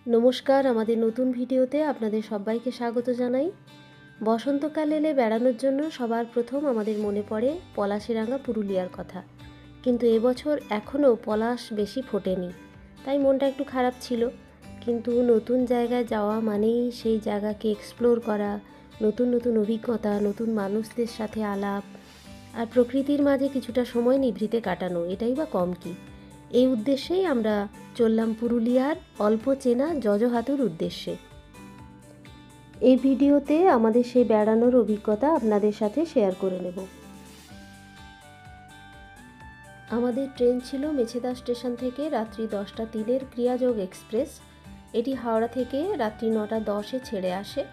নমস্কার, আমাদের নতুন ভিডিওতে আপনাদের সবাইকে স্বাগত জানাই। বসন্তকাল এলে বেড়ানোর জন্য সবার প্রথম আমাদের মনে পড়ে পলাশিরাঙ্গা পুরুলিয়ার কথা। কিন্তু এবছর এখনও পলাশ বেশি ফোটেনি, তাই মনটা একটু খারাপ ছিল। কিন্তু নতুন জায়গায় যাওয়া মানেই সেই জায়গাকে এক্সপ্লোর করা, নতুন নতুন অভিজ্ঞতা, নতুন মানুষদের সাথে আলাপ আর প্রকৃতির মাঝে কিছুটা সময় নিভৃতে কাটানো, এটাই বা কম কি। এই উদ্দেশ্যেই আমরা চললাম পুরুলিয়ার অল্প চেনা জজহাতুর উদ্দেশ্যে। এই ভিডিওতে আমাদের সেই বেড়ানোর অভিজ্ঞতা আপনাদের সাথে শেয়ার করে নেব। আমাদের ট্রেন ছিল মেছেদা স্টেশন থেকে রাত্রি 10টা 03 ক্রিয়াযোগ এক্সপ্রেস। এটি হাওড়া থেকে রাত্রি 9টা 10 ছেড়ে আসে।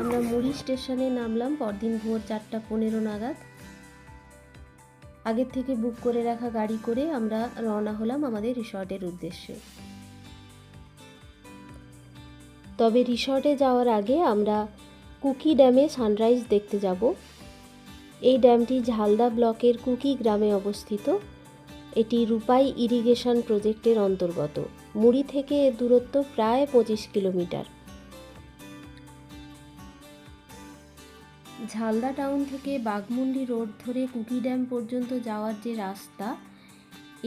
আমরা মুড়ি স্টেশনে নামলাম পরদিন ভোর 4টা 15 নাগাদ। আগের থেকে বুক করে রাখা গাড়ি করে আমরা রওনা হলাম আমাদের রিসর্টের উদ্দেশ্যে। তবে রিসর্টে যাওয়ার আগে আমরা কুকি ড্যামে সানরাইজ দেখতে যাব। এই ড্যামটি ঝালদা ব্লকের কুকি গ্রামে অবস্থিত। এটি রূপাই ইরিগেশন প্রজেক্টের অন্তর্গত। মুড়ি থেকে এর দূরত্ব প্রায় 25 কিলোমিটার। ঝালদা টাউন থেকে বাঘমুন্ডি রোড ধরে কুকি ড্যাম পর্যন্ত যাওয়ার যে রাস্তা,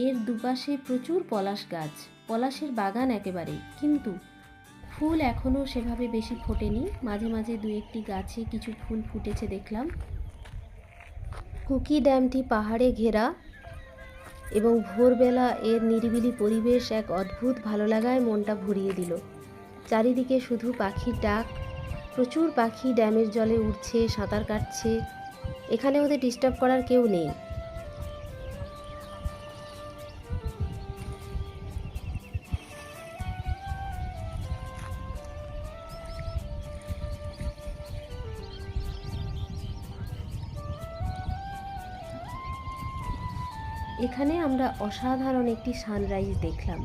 এর দুপাশে প্রচুর পলাশ গাছ, পলাশের বাগান একেবারে। কিন্তু ফুল এখনও সেভাবে বেশি ফোটেনি, মাঝে মাঝে 2-1টি গাছে কিছু ফুল ফুটেছে দেখলাম। কুকি ড্যামটি পাহাড়ে ঘেরা এবং ভোরবেলা এর নিরিবিলি পরিবেশ এক অদ্ভুত ভালো লাগায় মনটা ভরিয়ে দিল। চারিদিকে শুধু পাখির ডাক, প্রচুর পাখি ড্যামের জলে উঠছে, সাঁতার কাটছে। এখানে ওদের ডিস্টার্ব করার কেউ নেই। এখানে আমরা অসাধারণ একটি সানরাইজ দেখলাম।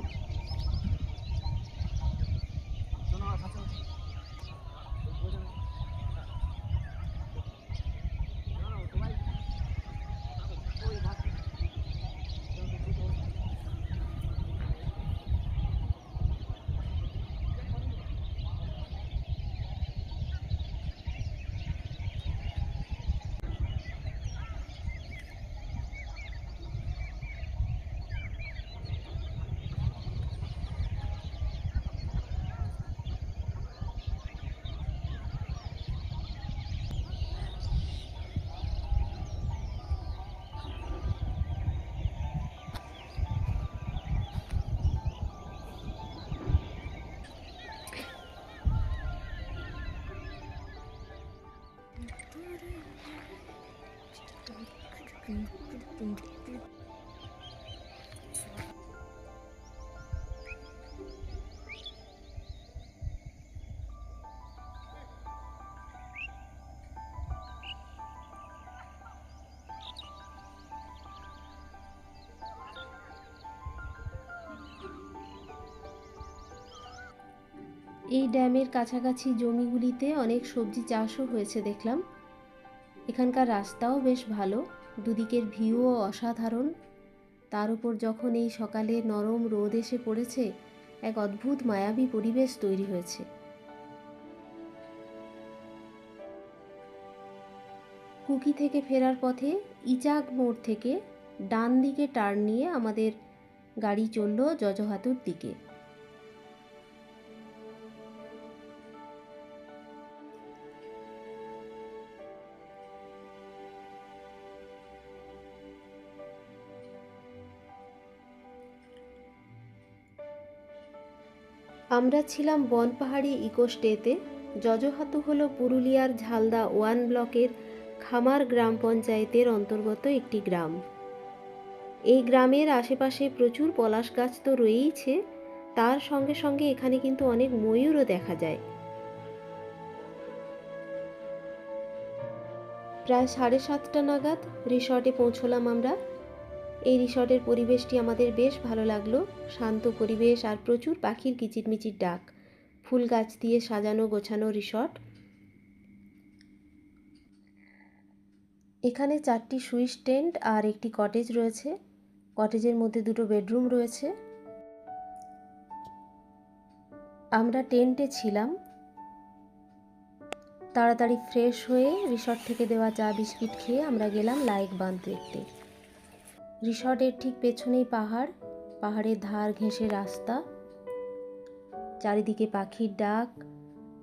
এই ড্যামের কাছাকাছি জমিগুলিতে অনেক সবজি চাষও হয়েছে দেখলাম। এখানকার রাস্তাও বেশ ভালো, দুদিকের ভিউও অসাধারণ। তার উপর যখন এই সকালে নরম রোদ এসে পড়েছে, এক অদ্ভুত মায়াবী পরিবেশ তৈরি হয়েছে। কুকি থেকে ফেরার পথে ইচাক মোড় থেকে ডান দিকে টার্ন নিয়ে আমাদের গাড়ি চলল জজহাতুর দিকে। আমরা ছিলাম বনপাহাড়ি ইকোস্টেতে। জজহাতু হলো পুরুলিয়ার ঝালদা 1 ব্লকের খামার গ্রাম পঞ্চায়েতের অন্তর্গত একটি গ্রাম। এই গ্রামের আশেপাশে প্রচুর পলাশ গাছ তো রয়েইছে, তার সঙ্গে সঙ্গে এখানে কিন্তু অনেক ময়ূরও দেখা যায়। প্রায় 7:30 নাগাদ রিসর্টে পৌঁছলাম আমরা। এই রিসর্টের পরিবেশটি আমাদের বেশ ভালো লাগলো, শান্ত পরিবেশ আর প্রচুর পাখির কিচিরমিচির ডাক। ফুল গাছ দিয়ে সাজানো গোছানো রিসর্ট। এখানে 4টি সুইস টেন্ট আর একটি কটেজ রয়েছে। কটেজের মধ্যে 2টো বেডরুম রয়েছে। আমরা টেন্টে ছিলাম। তাড়াতাড়ি ফ্রেশ হয়ে রিসর্ট থেকে দেওয়া চা বিস্কিট খেয়ে আমরা গেলাম লায়েক বাঁধ দেখতে। রিসর্টের ঠিক পেছনেই পাহাড়, পাহাড়ের ধার ঘেঁষে রাস্তা, চারিদিকে পাখির ডাক।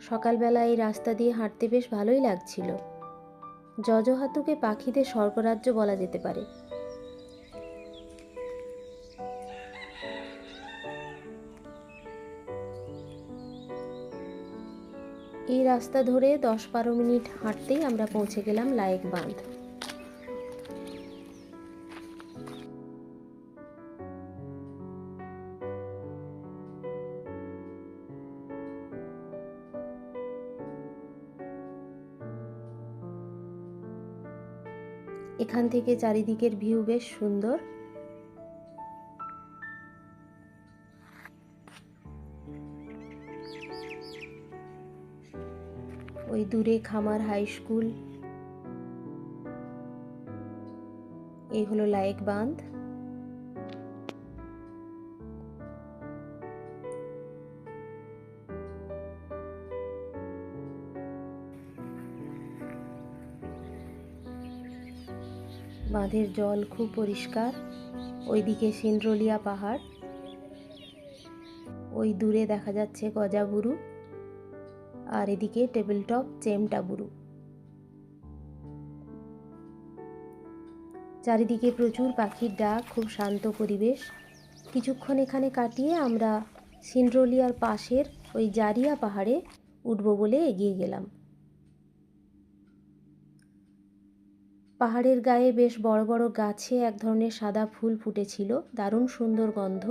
সকালবেলা এই রাস্তা দিয়ে হাঁটতে বেশ ভালোই লাগছিল। জজহাতুকে পাখিদের স্বর্গরাজ্য বলা যেতে পারে। এই রাস্তা ধরে 10-12 মিনিট হাঁটতেই আমরা পৌঁছে গেলাম লায়েক বাঁধ। এখান থেকে চারিদিকের ভিউ বেশ সুন্দর। ওই দূরে খামার হাই স্কুল। এই হলো লায়েক বাঁধ। বাঁধের জল খুব পরিষ্কার। ওইদিকে সিন্ড্রোলিয়া পাহাড়, ওই দূরে দেখা যাচ্ছে গজাবুরু, আর এদিকে টেবিল টপ চেমটাবুরু। চারিদিকে প্রচুর পাখির ডাক, খুব শান্ত পরিবেশ। কিছুক্ষণ এখানে কাটিয়ে আমরা সিন্ড্রোলিয়ার পাশের ওই জারিয়া পাহাড়ে উঠব বলে এগিয়ে গেলাম। পাহাড়ের গায়ে বেশ বড় বড় গাছে এক ধরনের সাদা ফুল ফুটেছিল, দারুণ সুন্দর গন্ধ।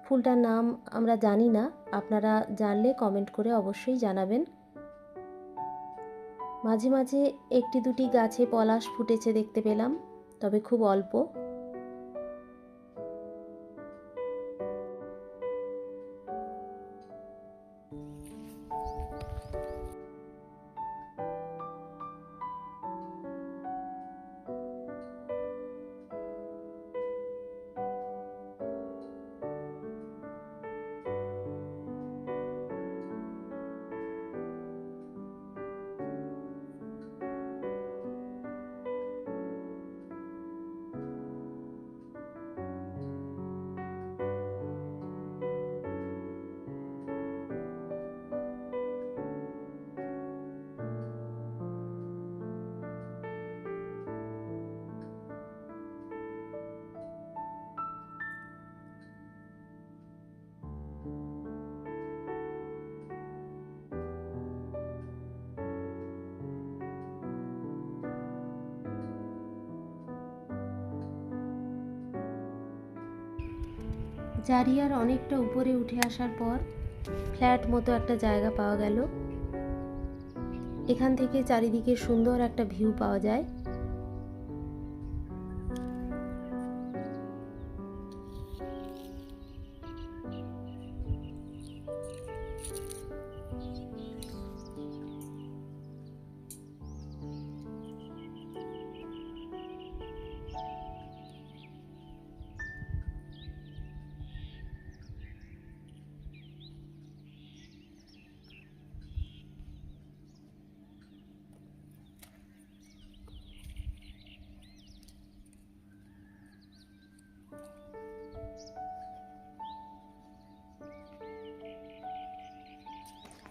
ফুলটার নাম আমরা জানি না, আপনারা জানলে কমেন্ট করে অবশ্যই জানাবেন। মাঝে মাঝে 1-2টি গাছে পলাশ ফুটেছে দেখতে পেলাম, তবে খুব অল্প। জারিয়ার অনেকটা উপরে উঠে আসার পর ফ্ল্যাট মতো একটা জায়গা পাওয়া গেল। এখান থেকে চারিদিকে সুন্দর একটা ভিউ পাওয়া যায়।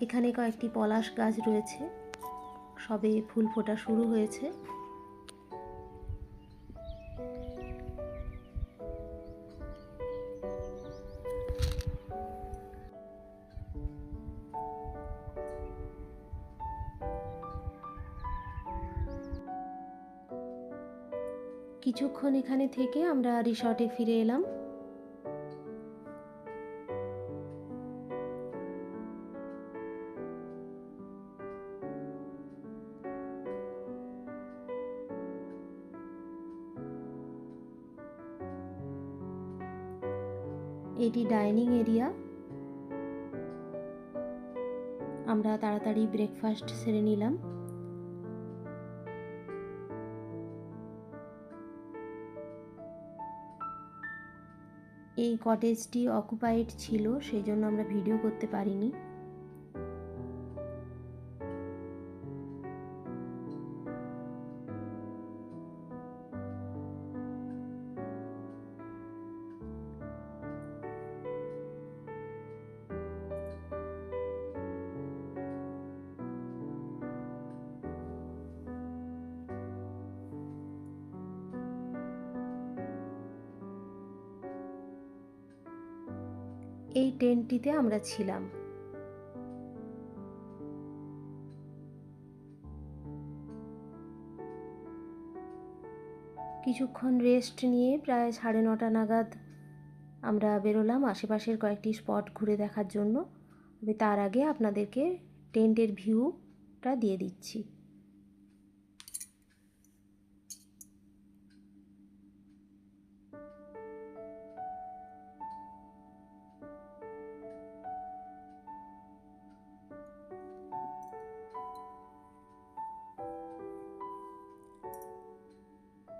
এখানে কয়েকটি পলাশ গাছ রয়েছে, সবে ফুল ফোটা শুরু হয়েছে। কিছুক্ষণ এখানে থেকে আমরা রিসর্টে ফিরে এলাম। এটি ডাইনিং এরিয়া। আমরা তাড়াতাড়ি ব্রেকফাস্ট সেরে নিলাম। এই কটেজটি অকুপাইড ছিল, সেই জন্য আমরা ভিডিও করতে পারিনি। এই টেন্টটিতে আমরা ছিলাম। কিছুক্ষণ রেস্ট নিয়ে প্রায় 9:30 নাগাদ আমরা বেরোলাম আশেপাশের কয়েকটি স্পট ঘুরে দেখার জন্য। তবে তার আগে আপনাদেরকে টেন্টের ভিউটা দিয়ে দিচ্ছি।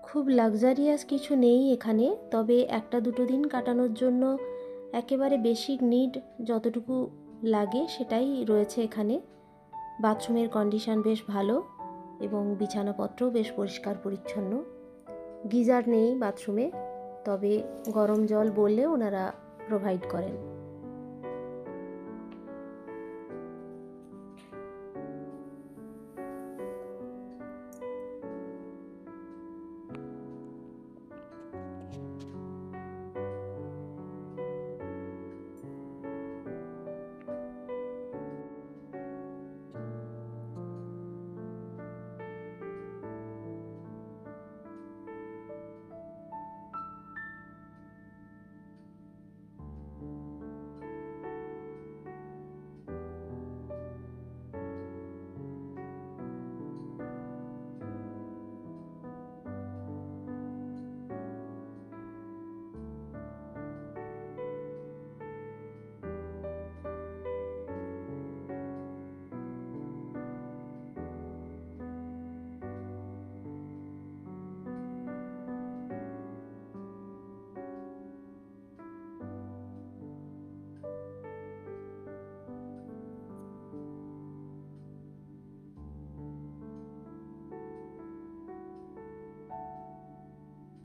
খুব লাক্সারিয়াস কিছু নেই এখানে, তবে একটা দুটো দিন কাটানোর জন্য একেবারে বেসিক নিড যতটুকু লাগে সেটাই রয়েছে এখানে। বাথরুমের কন্ডিশন বেশ ভালো এবং বিছানাপত্রও বেশ পরিষ্কার পরিচ্ছন্ন। গিজার নেই বাথরুমে, তবে গরম জল বললে ওনারা প্রোভাইড করেন।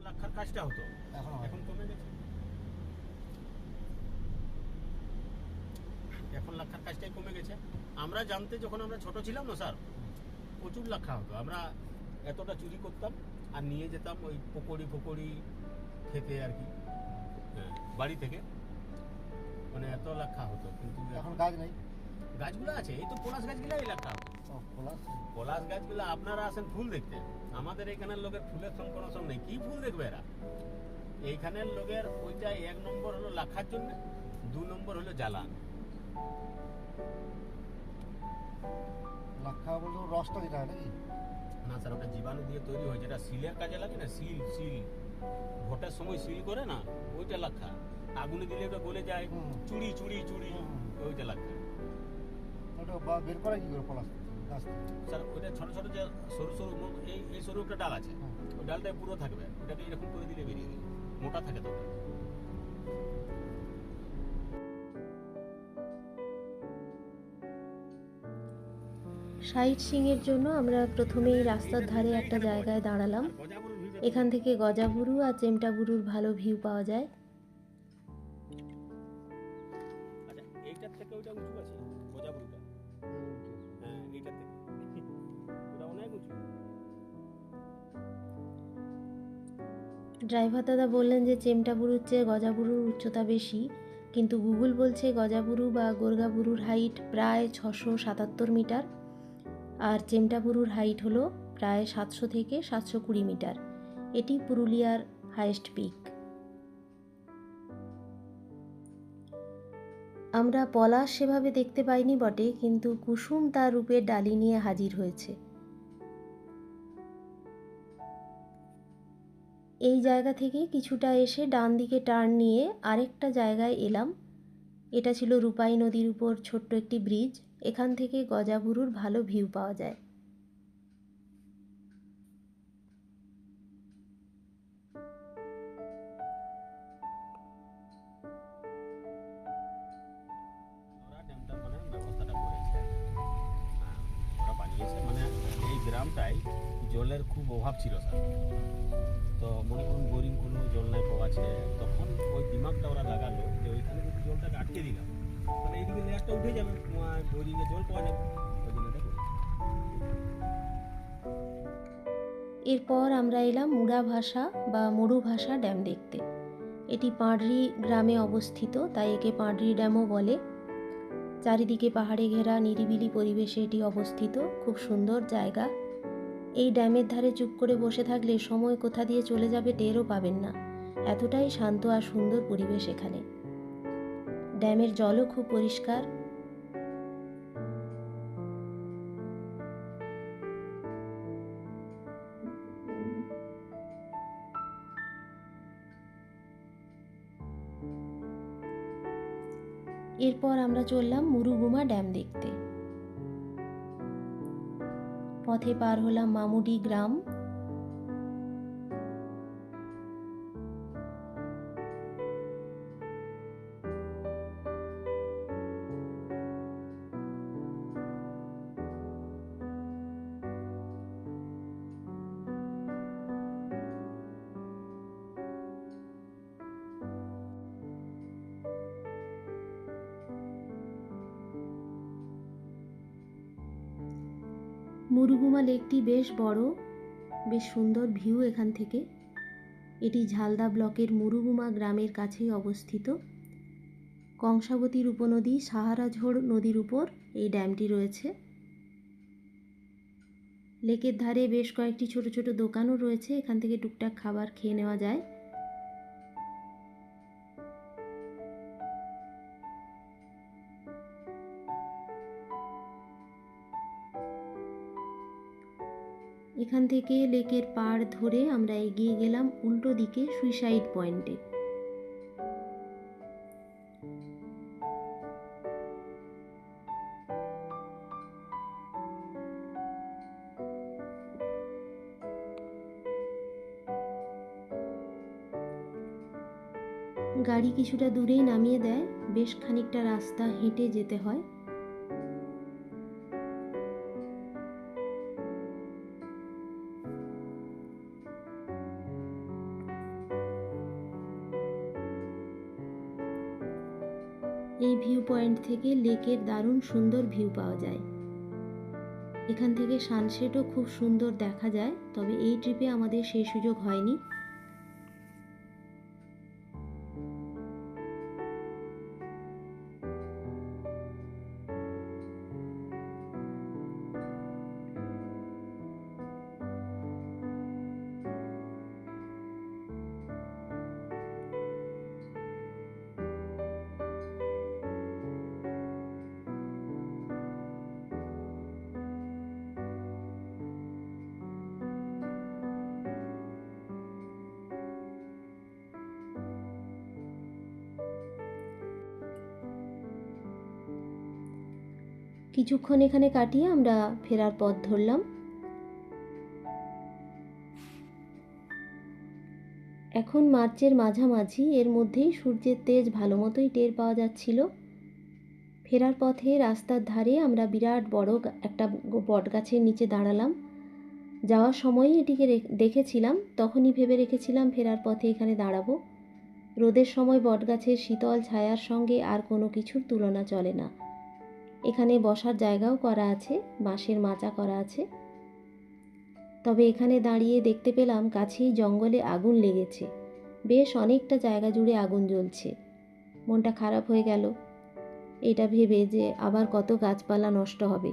লাক্ষার কাজটা হতো, এখন কমে গেছে। এখন লাক্ষার কাজটাই কমে গেছে। আমরা জানতে যখন আমরা ছোট ছিলাম না স্যার, প্রচুর লাক্ষা হতো। আমরা এতটা চুরি করতাম আর নিয়ে যেতাম ওই পকড়ি খেতে আর কি, বাড়ি থেকে। মানে এত লাক্ষা হতো। কিন্তু এখন গাছ নেই। গাছগুলো আছে, এই তো পলাশ গাছগুলাই লাক্ষা হতো। পলাশ গাছগুলো আপনারা আসেন ফুল দেখতে, আমাদের এখানের লোকের ফুলের কোনো নেই। কি ফুল দেখবে এরা? এইখানের লোকের ওইটা 1 নম্বর হলো লাখার জন্য, 2 নম্বর হলো জ্বালান। লাক্ষা বলতে রসটা দিতে হয় নাকি? না স্যার, ওটা জীবাণু দিয়ে তৈরি হয়, যেটা সিলের কাজে লাগে না। সিল ভোটের সময় সিল করে না, ওইটা লাক্ষা। আগুনে দিলে ওটা গলে যায়, চুড়ি ওইটা লাক্ষা। ওটা বের করা কি করে পলাশ গাছ থেকে? স্যার ওইটা ছোট ছোট যে সরু এই সরু একটা ডাল আছে, ওই ডালটাই পুরো থাকবে, ওটাকে এরকম করে দিলে বেরিয়ে যাবে, মোটা থাকে তবে। সাইট সিইংয়ের জন্য আমরা প্রথমেই রাস্তার ধারে একটা জায়গায় দাঁড়ালাম। এখান থেকে গজাবুরু আর চেমটাবুরুর ভালো ভিউ পাওয়া যায়। আচ্ছা, এইটার থেকে ওইটা উঁচু আছে গজাবুরুটা। হ্যাঁ, এইটার থেকে ওটা অনেক উঁচু। ড্রাইভার দাদা বললেন যে চেমটাবুরুর চেয়ে গজাবুরুর উচ্চতা বেশি, কিন্তু গুগল বলছে গজাবুরু বা গোর্গাবুরুর হাইট প্রায় 677 মিটার আর চেমটাবুরুর হাইট হলো প্রায় 700 থেকে 720 মিটার। এটি পুরুলিয়ার হাইয়েস্ট পিক। আমরা পলাশ সেভাবে দেখতে পাইনি বটে, কিন্তু কুসুম তার রূপের ডালি নিয়ে হাজির হয়েছে। এই জায়গা থেকে কিছুটা এসে ডান দিকে টার্ন নিয়ে আরেকটা জায়গায় এলাম। এটা ছিল রূপাই নদীর উপর ছোট্ট একটি ব্রিজ। এখান থেকে গজাবুরুর ভালো ভিউ পাওয়া যায়। গ্রামটায় জলের খুব অভাব ছিল স্যার। তো মনে করুন বোরিং কোনো জল নাই পাওয়া আছে, তখন ওই দিমাগটা ওরা লাগালো যে ওইখানে যদি জলটাকে আটকে দিলাম তাহলে এইদিকে লেয়ারটা উঠে যাবে, বোরিংয়ে জল পাওয়া যাবে। ওই জন্য এটা করেছি। এরপর আমরা এলাম মুড়াভাষা বা মরুভাষা ড্যাম দেখতে। এটি পাঁড়রি গ্রামে অবস্থিত, তাই একে পাঁড়রি ড্যামও বলে। চারিদিকে পাহাড়ে ঘেরা নিরিবিলি পরিবেশে এটি অবস্থিত, খুব সুন্দর জায়গা। এই ড্যামের ধারে চুপ করে বসে থাকলে সময় কোথা দিয়ে চলে যাবে টেরও পাবেন না, এতটাই শান্ত আর সুন্দর পরিবেশ এখানে। ড্যামের জলও খুব পরিষ্কার। এরপর আমরা চললাম মুরুগুমা ড্যাম দেখতে। পথে পার হলাম মামুডি গ্রাম। মুরুগুমা লেকটি বেশ বড়, বেশ সুন্দর ভিউ এখান থেকে। এটি ঝালদা ব্লকের মুরুগুমা গ্রামের কাছেই অবস্থিত। কংসাবতীর উপনদী সাহারাঝোড় নদীর উপর এই ড্যামটি রয়েছে। লেকের ধারে বেশ কয়েকটি ছোট ছোট দোকানও রয়েছে, এখান থেকে টুকটাক খাবার খেয়ে নেওয়া যায়। এখান থেকে লেকের পাড় ধরে আমরা এগিয়ে গেলাম উল্টো দিকে সুইসাইড পয়েন্টে। গাড়ি কিছুটা দূরেই নামিয়ে দেয়, বেশ খানিকটা রাস্তা হেঁটে যেতে হয়। এই ভিউ পয়েন্ট থেকে লেকের দারুণ সুন্দর ভিউ পাওয়া যায়। এখান থেকে সানসেটও খুব সুন্দর দেখা যায়, তবে এই ট্রিপে আমাদের সেই সুযোগ হয়নি। কিছুক্ষণ এখানে কাটিয়ে আমরা ফেরার পথ ধরলাম। এখন মার্চের মাঝামাঝি, এর মধ্যেই সূর্যের তেজ ভালো মতোই টের পাওয়া যাচ্ছিল। ফেরার পথে রাস্তার ধারে আমরা বিরাট বড় একটা বট গাছের নিচে দাঁড়ালাম। যাওয়ার সময়ই এটিকে দেখেছিলাম, তখনই ভেবে রেখেছিলাম ফেরার পথে এখানে দাঁড়াবো। রোদের সময় বটগাছের শীতল ছায়ার সঙ্গে আর কোনো কিছুর তুলনা চলে না। এখানে বসার জায়গাও করা আছে, বাঁশের মাচা করা আছে। তবে এখানে দাঁড়িয়ে দেখতে পেলাম কাছেই জঙ্গলে আগুন লেগেছে, বেশ অনেকটা জায়গা জুড়ে আগুন জ্বলছে। মনটা খারাপ হয়ে গেল এটা ভেবে যে আবার কত গাছপালা নষ্ট হবে।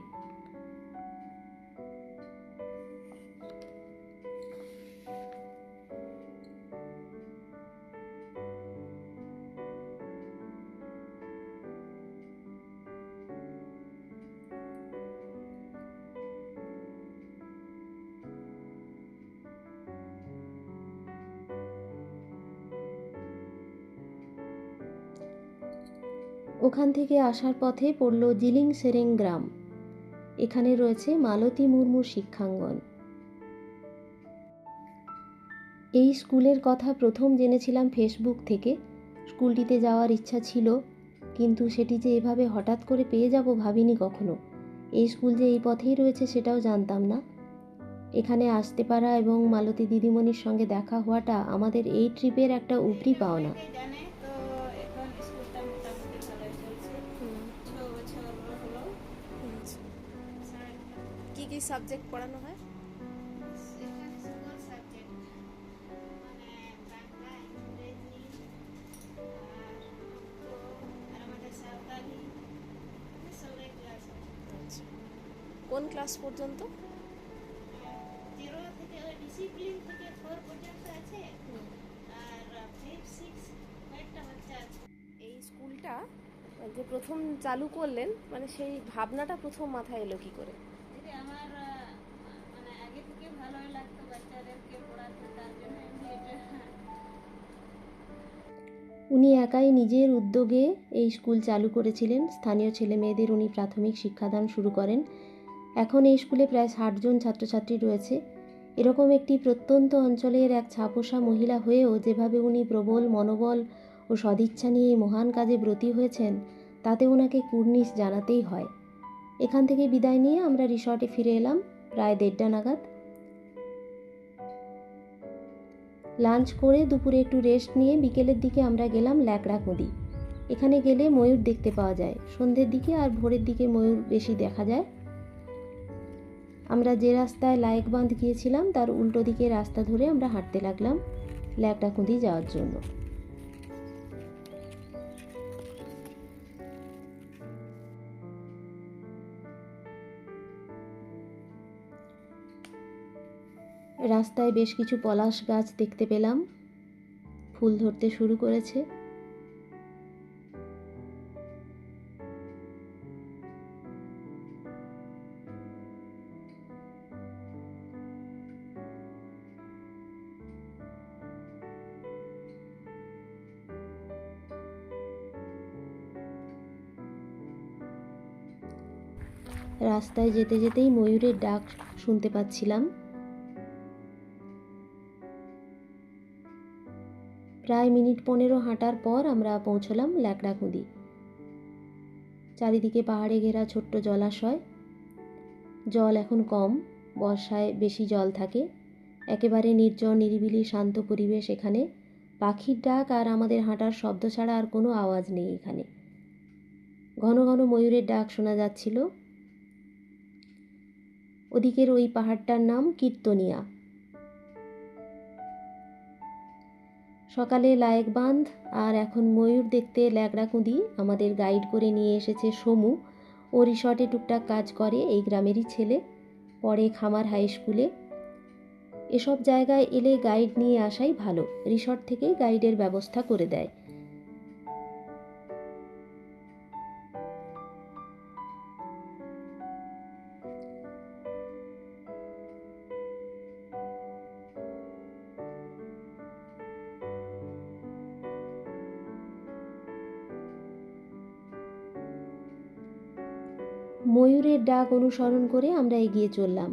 ওখান থেকে আসার পথে পড়ল জিলিং সেরেং গ্রাম। এখানে রয়েছে মালতী মুর্মুর শিক্ষাঙ্গন। এই স্কুলের কথা প্রথম জেনেছিলাম ফেসবুক থেকে। স্কুলটিতে যাওয়ার ইচ্ছা ছিল, কিন্তু সেটি যে এভাবে হঠাৎ করে পেয়ে যাব ভাবিনি কখনো। এই স্কুল যে এই পথেই রয়েছে সেটাও জানতাম না। এখানে আসতে পারা এবং মালতী দিদিমণির সঙ্গে দেখা হওয়াটা আমাদের এই ট্রিপের একটা উপরি পাওনা। জানে তো এখন স্কুলটা মোটামুটি ভালোই চলছে। 6 বছর হলো। কি কি সাবজেক্ট পড়ানো হয়? এখানে সকল সাবজেক্ট মানে বাংলা, ইংরেজি আর আর আমাদের সাঁওতালি সবাই ক্লাস আছে। কোন ক্লাস পর্যন্ত? 0 থেকে ওই ডিসিপ্লিন থেকে 4 পর্যন্ত আছে আর 5, 6 কয়েকটা বাচ্চা আছে। এই স্কুলটা যে প্রথম চালু করলেন, মানে সেই ভাবনাটা প্রথম মাথায় এলো কি করে? এটা আমার মানে আগে থেকে ভালোই লাগতো বাচ্চাদেরকে পড়াতে, তার জন্য আমি এটা উনি একাই নিজের উদ্যোগে এই স্কুল চালু করেছিলেন। স্থানীয় ছেলে মেয়েদের উনি প্রাথমিক শিক্ষাদান শুরু করেন। এখন এই স্কুলে প্রায় 60 জন ছাত্রছাত্রী রয়েছে। এরকম একটি প্রত্যন্ত অঞ্চলের এক ছাপোষা মহিলা হয়েও যেভাবে উনি প্রবল মনোবল ও সদিচ্ছা নিয়ে এই মহান কাজে ব্রতী হয়েছেন, তাতে ওনাকে কুর্নিশ জানাতেই হয়। এখান থেকে বিদায় নিয়ে আমরা রিসর্টে ফিরে এলাম প্রায় 1:30 নাগাদ। লাঞ্চ করে দুপুরে একটু রেস্ট নিয়ে বিকেলের দিকে আমরা গেলাম ল্যাকড়া নদী। এখানে গেলে ময়ূর দেখতে পাওয়া যায়। সন্ধ্যের দিকে আর ভোরের দিকে ময়ূর বেশি দেখা যায়। আমরা যে রাস্তায় লায়েক বাঁধ গিয়েছিলাম তার উল্টো দিকে রাস্তা ধরে আমরা হাঁটতে লাগলাম ল্যাকড়া নদী যাওয়ার জন্য। রাস্তায় বেশ কিছু পলাশ গাছ দেখতে পেলাম, ফুল ধরতে শুরু করেছে। রাস্তায় যেতে যেতেই ময়ূরের ডাক শুনতে পাচ্ছিলাম। প্রায় মিনিট 15 হাঁটার পর আমরা পৌঁছলাম ল্যাকড়া নদী। চারিদিকে পাহাড়ে ঘেরা ছোট্ট জলাশয়। জল এখন কম, বর্ষায় বেশি জল থাকে। একেবারে নির্জন নিরিবিলি শান্ত পরিবেশ এখানে। পাখির ডাক আর আমাদের হাঁটার শব্দ ছাড়া আর কোনো আওয়াজ নেই এখানে। ঘন ঘন ময়ূরের ডাক শোনা যাচ্ছিল। ওদিকের ওই পাহাড়টার নাম কীর্তনিয়া। সকালে লায়েক বাঁধ আর এখন ময়ূর দেখতে ল্যাকড়া নদী আমাদের গাইড করে নিয়ে এসেছে সমু। ও রিসর্টে টুকটাক কাজ করে, এই গ্রামেরই ছেলে, পড়ে খামার হাই স্কুলে। এসব জায়গায় এলে গাইড নিয়ে আসাই ভালো, রিসর্ট থেকেই গাইডের ব্যবস্থা করে দেয়। ময়ূরের ডাক অনুসরণ করে আমরা এগিয়ে চললাম।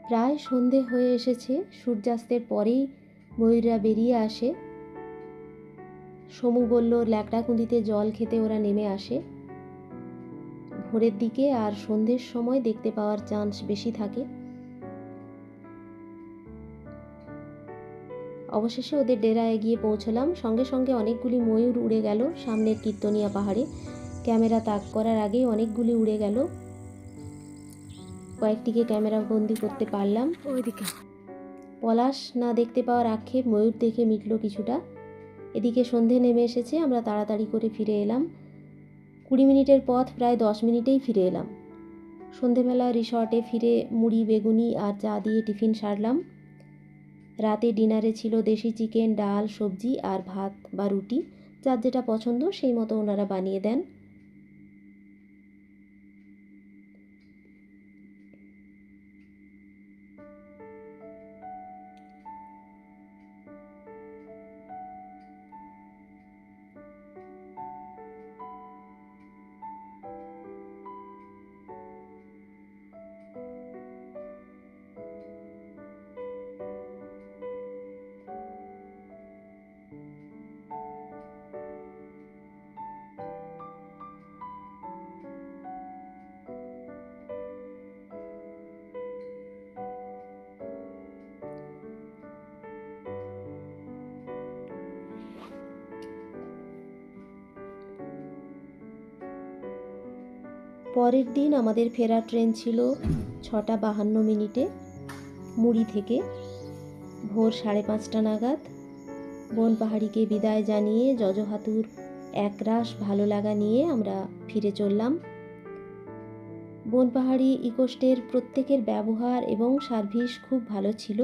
প্রায় সন্ধে হয়ে এসেছে। সূর্যাস্তের পরেই ময়ূররা বেরিয়ে আসে। সমু বলল ল্যাকড়াকুঁদিতে জল খেতে ওরা নেমে আসে। ভোরের দিকে আর সন্ধ্যের সময় দেখতে পাওয়ার চান্স বেশি থাকে। অবশেষে ওদের ডেরায় গিয়ে পৌঁছলাম। সঙ্গে সঙ্গে অনেকগুলি ময়ূর উড়ে গেল সামনের কীর্তনিয়া পাহাড়ে। ক্যামেরা তাক করার আগেই অনেকগুলি উড়ে গেল। কয়েকটিকে ক্যামেরা বন্দি করতে পারলাম। ওইদিকে পলাশ না দেখতে পাওয়ার আক্ষেপ ময়ূর দেখে মিটল কিছুটা। এদিকে সন্ধে নেমে এসেছে, আমরা তাড়াতাড়ি করে ফিরে এলাম। 20 মিনিটের পথ প্রায় 10 মিনিটেই ফিরে এলাম। সন্ধেবেলা রিসর্টে ফিরে মুড়ি বেগুনি আর চা দিয়ে টিফিন সারলাম। রাতে ডিনারে ছিল দেশি চিকেন, ডাল, সবজি আর ভাত বা রুটি, যার যেটা পছন্দ সেই মতো ওনারা বানিয়ে দেন। পরের দিন আমাদের ফেরার ট্রেন ছিল 6:52 মুড়ি থেকে। ভোর 5:30 নাগাদ বনপাহাড়িকে বিদায় জানিয়ে জজহাতুর একরাশ ভালো লাগা নিয়ে আমরা ফিরে চললাম। বনপাহাড়ি ইকোস্টের প্রত্যেকের ব্যবহার এবং সার্ভিস খুব ভালো ছিল।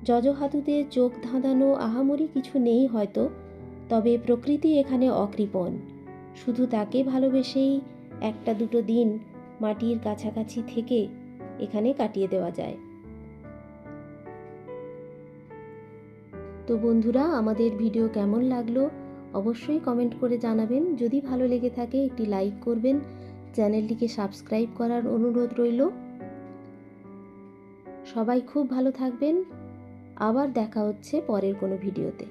জজহাতুতে চোখ ধাঁধানো আহামরি কিছু নেই হয়তো, তবে প্রকৃতি এখানে অকৃপণ। শুধু তাকে ভালোবেসেই 1-2 দিন মাটির কাছাকাছি থেকে এখানে কাটিয়ে দেওয়া যায়। তো বন্ধুরা, আমাদের ভিডিও কেমন লাগলো অবশ্যই কমেন্ট করে জানাবেন। যদি ভালো লেগে থাকে একটি লাইক করবেন, চ্যানেলটিকে সাবস্ক্রাইব করার অনুরোধ রইল। সবাই খুব ভালো থাকবেন। আবার দেখা হচ্ছে পরের কোনো ভিডিওতে।